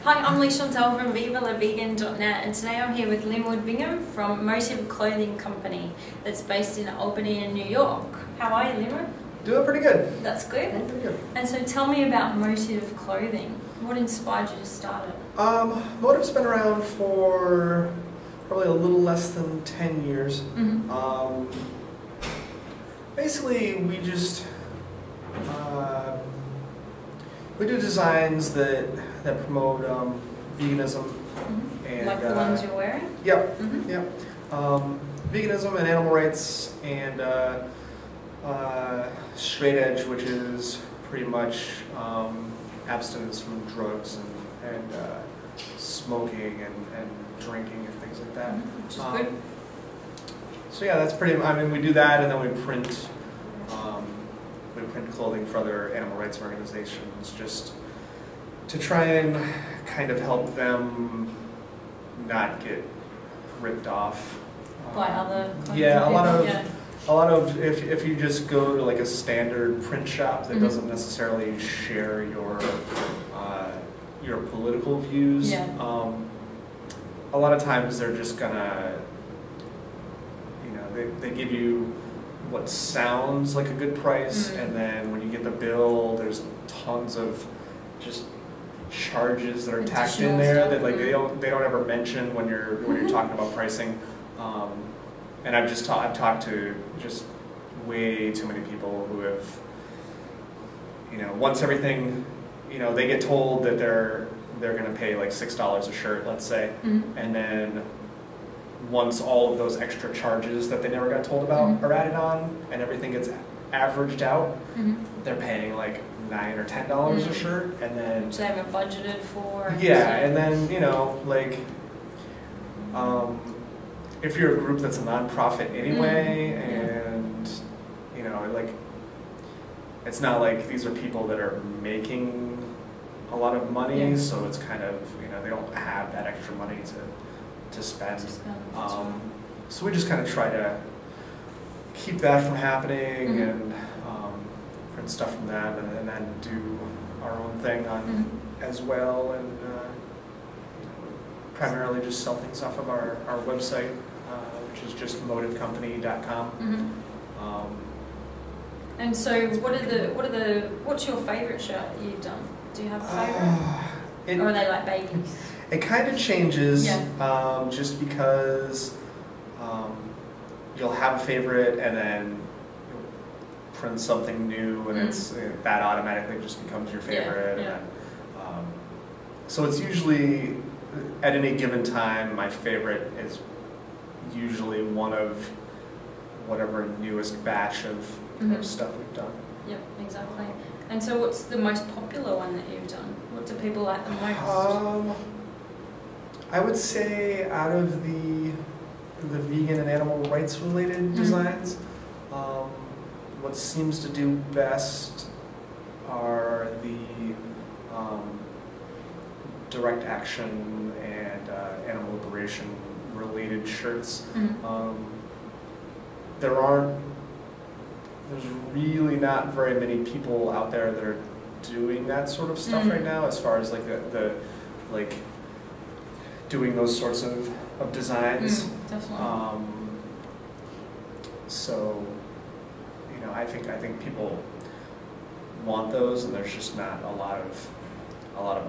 Hi, I'm Leigh-Chantelle from Viva, and today I'm here with Linwood Bingham from Motive Clothing Company that's based in Albany and New York. How are you, Linwood? Doing pretty good. That's good. Doing pretty good. And so tell me about Motive Clothing. What inspired you to start it? Motive's been around for probably a little less than 10 years. Mm-hmm. Basically, we just we do designs that promote veganism. Mm-hmm. And like the ones you're wearing? Yep. Mm-hmm. Yep. Veganism and animal rights and straight edge, which is pretty much abstinence from drugs and smoking and drinking and things like that. Mm-hmm. Which is good. So yeah, that's pretty. I mean, we do that, and then we print clothing for other animal rights organizations, just to try and kind of help them not get ripped off By other yeah, people. a lot of if you just go to like a standard print shop that Mm-hmm. doesn't necessarily share your political views, Yeah. a lot of times they're just gonna, they give you what sounds like a good price, Mm-hmm. and then when you get the bill, there's tons of just charges that are tacked in Additional there stuff. that like they don't ever mention when you're Mm-hmm. talking about pricing. And I've talked to just way too many people who have, once everything, they get told that they're going to pay like $6 a shirt, let's say, Mm-hmm. and then once all of those extra charges that they never got told about Mm-hmm. are added on and everything gets averaged out, Mm-hmm. they're paying like $9 or $10 a Mm-hmm. shirt, and then Which they haven't budgeted for. yeah, and then if you're a group that's a nonprofit anyway, and it's not like these are people that are making a lot of money, Yeah. so it's kind of they don't have that extra money to spend. So we just kind of try to keep that from happening, Mm-hmm. and print stuff from them, and then do our own thing on Mm-hmm. as well, and primarily just sell things off of our website, which is just motivecompany.com. Mm-hmm. And so, what's your favorite shirt you've done? Do you have a favorite, or are they like babies? It kind of changes, Yeah. just because you'll have a favorite and then you'll print something new, and it's that automatically just becomes your favorite. Yeah. And then, so it's usually at any given time, my favorite is usually one of whatever newest batch of stuff we've done. Yep, exactly. And so what's the most popular one that you've done? What do people like the most? I would say out of the vegan and animal rights related designs, what seems to do best are the direct action and animal liberation related shirts. There's really not very many people out there that are doing that sort of stuff right now, as far as like the doing those sorts of designs. Definitely. So I think people want those, and there's just not a lot of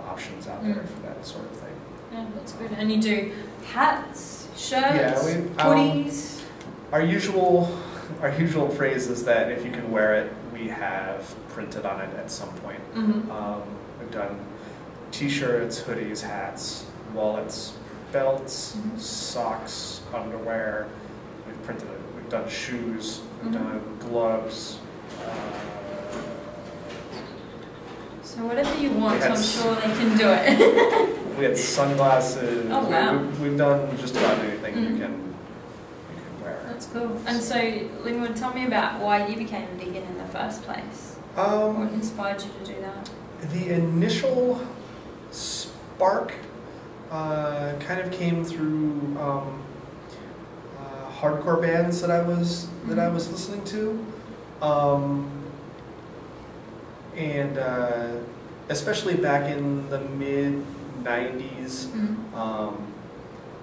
options out there for that sort of thing. Yeah, that's good. And you do hats, shirts, Yeah, hoodies. Our usual phrase is that if you can wear it, we have printed on it at some point. We've done t-shirts, hoodies, hats, wallets, belts, socks, underwear. We've printed it. We've done shoes. We've done gloves. So whatever you want, I'm sure they can do it. We had sunglasses. Oh wow! We've done just about anything you can wear. That's cool. And so, Linwood, tell me about why you became vegan in the first place. What inspired you to do that? The initial spark kind of came through hardcore bands that I was listening to, and especially back in the mid 90s.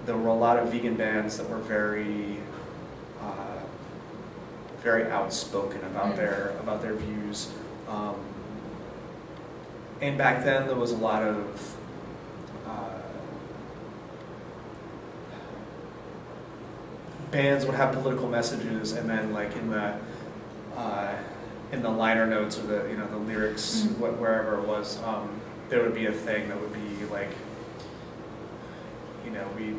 There were a lot of vegan bands that were very outspoken about their views. And back then there was a lot of bands would have political messages, and then like in the liner notes or the lyrics, wherever it was, there would be a thing that would be like, we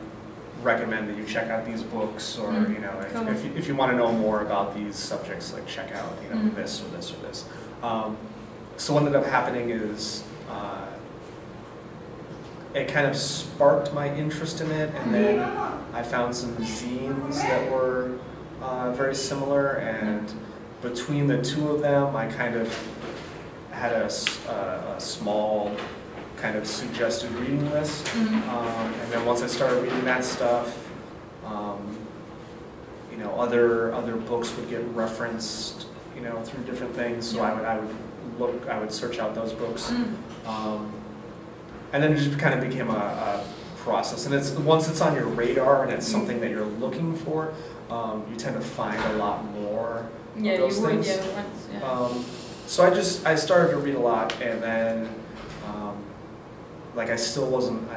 recommend that you check out these books, or if you want to know more about these subjects, like check out this or this or this. So what ended up happening is it kind of sparked my interest in it, and then I found some zines that were very similar, and between the two of them I kind of had a small kind of suggested reading list, and then once I started reading that stuff, other books would get referenced, through different things. So I would search out those books, and then it just kind of became a process. And once it's on your radar and it's something that you're looking for, you tend to find a lot more of those things. So I started to read a lot, and then I still wasn't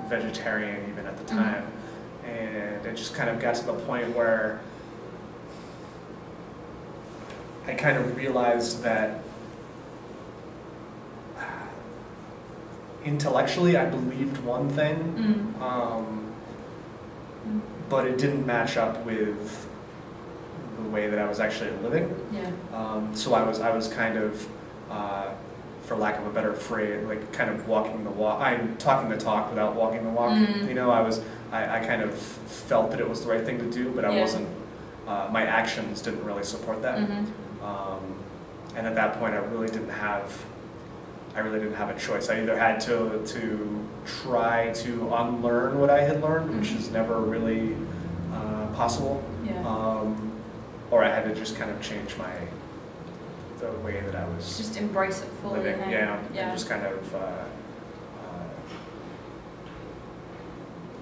vegetarian even at the time, and it just kind of got to the point where I kind of realized that intellectually I believed one thing, but it didn't match up with the way that I was actually living. So I was kind of, for lack of a better phrase, like kind of walking the walk. I'm talking the talk without walking the walk. I kind of felt that it was the right thing to do, but I wasn't. My actions didn't really support that. And at that point, I really didn't have a choice. I either had to try to unlearn what I had learned, which is never really possible, or I had to just kind of change the way that I was just embrace it fully. Living. And just kind of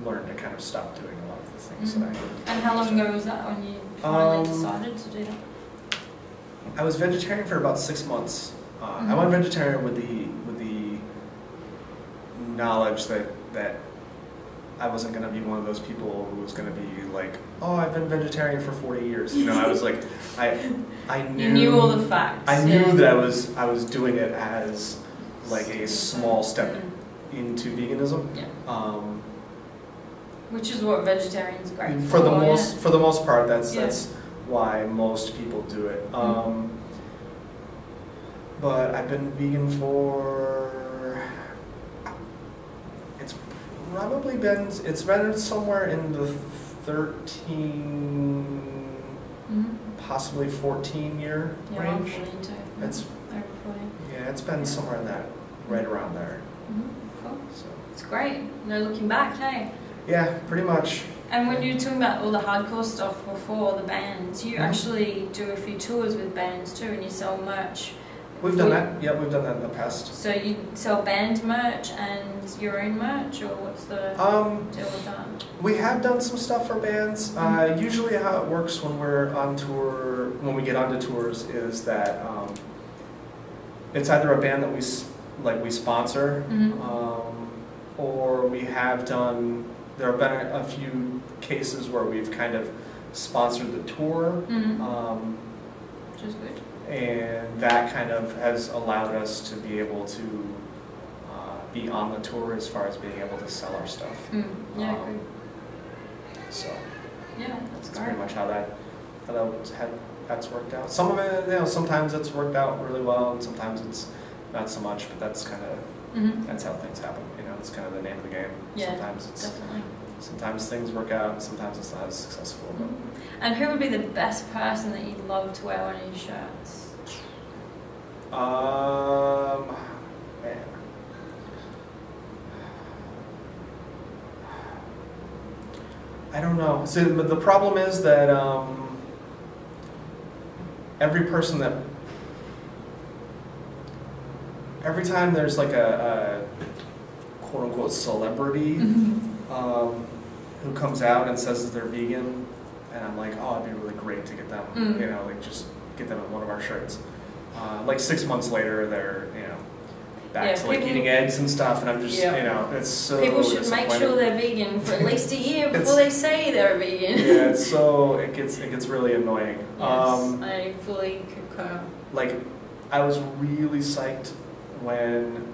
learn to kind of stop doing a lot of the things that I did. And how long ago was that when you finally decided to do that? I was vegetarian for about 6 months. I went vegetarian with the knowledge that I wasn't going to be one of those people who was going to be like, oh, I've been vegetarian for 40 years. I was like, I knew. You knew all the facts. I knew that I was doing it as like a small step into veganism. Which is what vegetarians are great for the most part. That's why most people do it. But I've been vegan it's been somewhere in the 13, possibly 14-year range. It's been somewhere in that, right around there. Cool. So it's great. No looking back, hey? Yeah, pretty much. And when you were talking about all the hardcore stuff before the bands, you actually do a few tours with bands too, and you sell merch. We've done that. Yeah, we've done that in the past. So you sell band merch and your own merch, or what's the deal with that? We have done some stuff for bands. Usually how it works when we're on tour, when we get onto tours, is that it's either a band that we sponsor, or we have done. There have been a few cases where we've kind of sponsored the tour, which is good. And that kind of has allowed us to be able to be on the tour as far as being able to sell our stuff. So that's great. pretty much how that's worked out. Some of it, sometimes it's worked out really well, and sometimes it's not so much. But that's kind of that's how things happen. It's kind of the name of the game. Sometimes things work out, and sometimes it's not as successful. But. And who would be the best person that you'd love to wear one of your shirts? Man. I don't know. So the problem is that every time there's like quote unquote celebrity who comes out and says that they're vegan, and I'm like, oh, it'd be really great to get them, you know, like just get them in one of our shirts. Like 6 months later, they're, you know, back to like eating eggs and stuff, and I'm just, you know, it's so people should make sure they're vegan for at least a year before they say they're vegan. Yeah, it's so, it gets really annoying. Yes, I fully concur. Like, I was really psyched when,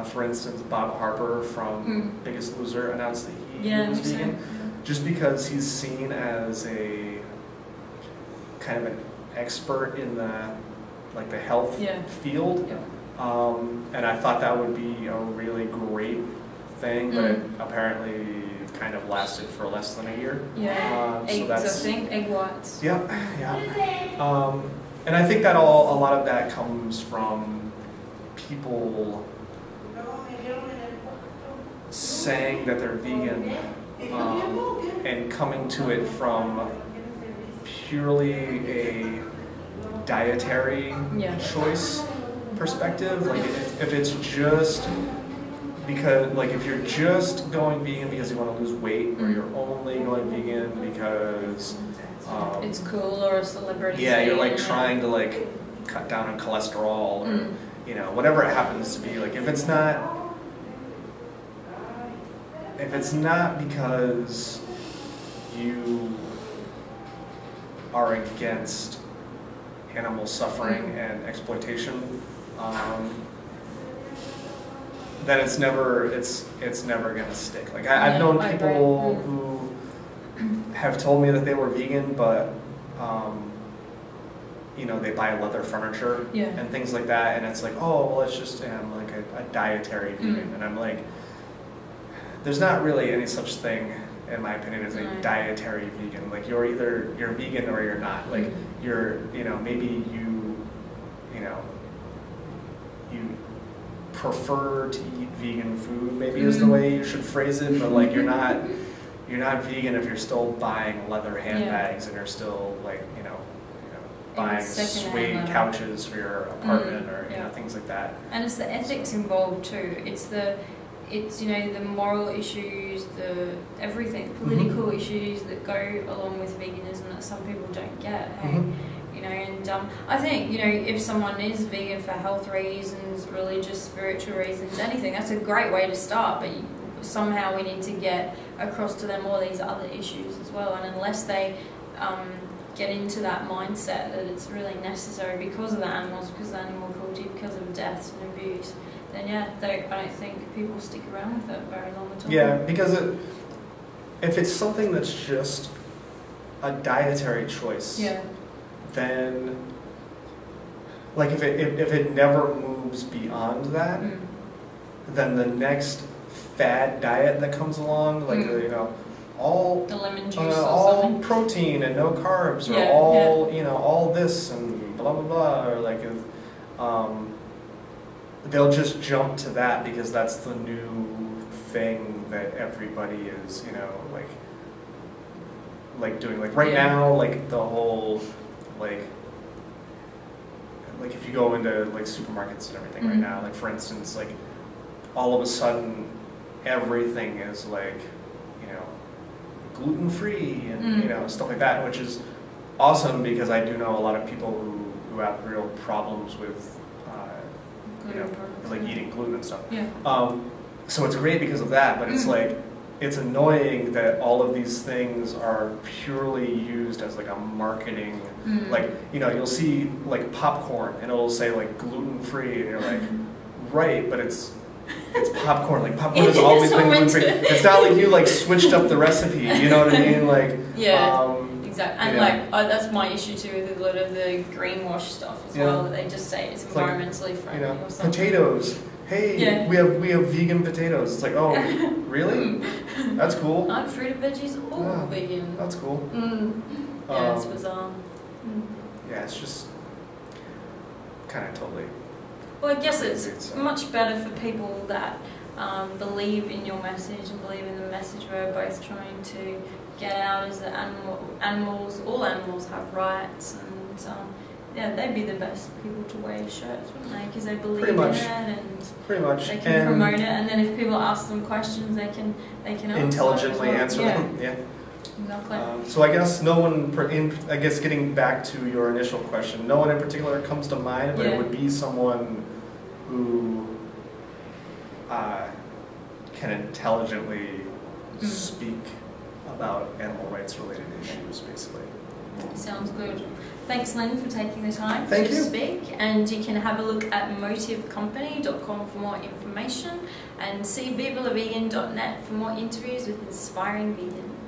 for instance, Bob Harper from Biggest Loser announced that he was vegan, just because he's seen as a kind of an expert in the health field. And I thought that would be a really great thing, but it apparently kind of lasted for less than a year. Eggs, I think, egg whites. And I think that a lot of that comes from people saying that they're vegan and coming to it from purely a dietary choice perspective. Like if it's just because, like if you're just going vegan because you want to lose weight, or you're only going vegan because it's cool or a celebrity. Yeah, you're like trying to like cut down on cholesterol or you know, whatever it happens to be. Like if it's not because you are against animal suffering and exploitation, then it's never gonna stick. Like I've known people who have told me that they were vegan, but you know, they buy leather furniture and things like that, and it's like, oh, well, it's just I'm like a dietary vegan, and I'm like, there's not really any such thing, in my opinion, as a dietary vegan. Like you're vegan or you're not. Like you're, you know, maybe you prefer to eat vegan food, maybe is the way you should phrase it, but like you're not vegan if you're still buying leather handbags and you're still like, you know, buying suede couches for your apartment or you know, things like that. And it's the ethics involved too. It's you know, the moral issues, the everything, political issues that go along with veganism that some people don't get. Hey, you know, and I think, you know, if someone is vegan for health reasons, religious, spiritual reasons, anything, that's a great way to start. But somehow we need to get across to them all these other issues as well. And unless they get into that mindset that it's really necessary because of the animals, because of animal cruelty, because of deaths and abuse, then I don't think people stick around with it very long at all. Yeah, because if it's something that's just a dietary choice, then like if it never moves beyond that, then the next fad diet that comes along, like you know, all the lemon juice, all protein and no carbs, or all you know, all this and blah blah blah, or like they'll just jump to that because that's the new thing that everybody is, you know, like doing. Like right now, like the whole like if you go into like supermarkets and everything right now, like for instance, like all of a sudden everything is like, you know, gluten-free and you know, stuff like that, which is awesome because I do know a lot of people who have real problems with you know, like eating gluten and stuff. So it's great because of that, but it's like, it's annoying that all of these things are purely used as like a marketing, like, you know, you'll see like popcorn and it'll say like gluten-free and you're like, right, but it's popcorn. Like popcorn has always been gluten-free. It's not like you like switched up the recipe, you know what I mean? Like, exactly. And like, that's my issue too with a lot of the greenwash stuff as well, that they just say it's environmentally friendly, you know, or something. Potatoes. Hey, we have vegan potatoes. It's like, oh, really? That's cool. I'm fruit and veggies, all vegan. That's cool. Yeah, it's bizarre. Yeah, it's just kind of totally. Well, I guess it's much better for people that believe in your message and believe in the message we're both trying to get out, is that all animals have rights, and yeah, they'd be the best people to wear shirts, wouldn't they? Because they believe Pretty much. in it and pretty much they can promote it. And then if people ask them questions, they can intelligently answer yeah. them. Yeah. Exactly. So I guess no one, I guess getting back to your initial question, no one in particular comes to mind, but yeah. it would be someone who can intelligently speak about animal rights related issues, basically. Sounds good. Thanks, Lynn, for taking the time Thank to you. speak. And you can have a look at motivecompany.com for more information and see vivalavegan.net for more interviews with inspiring vegans.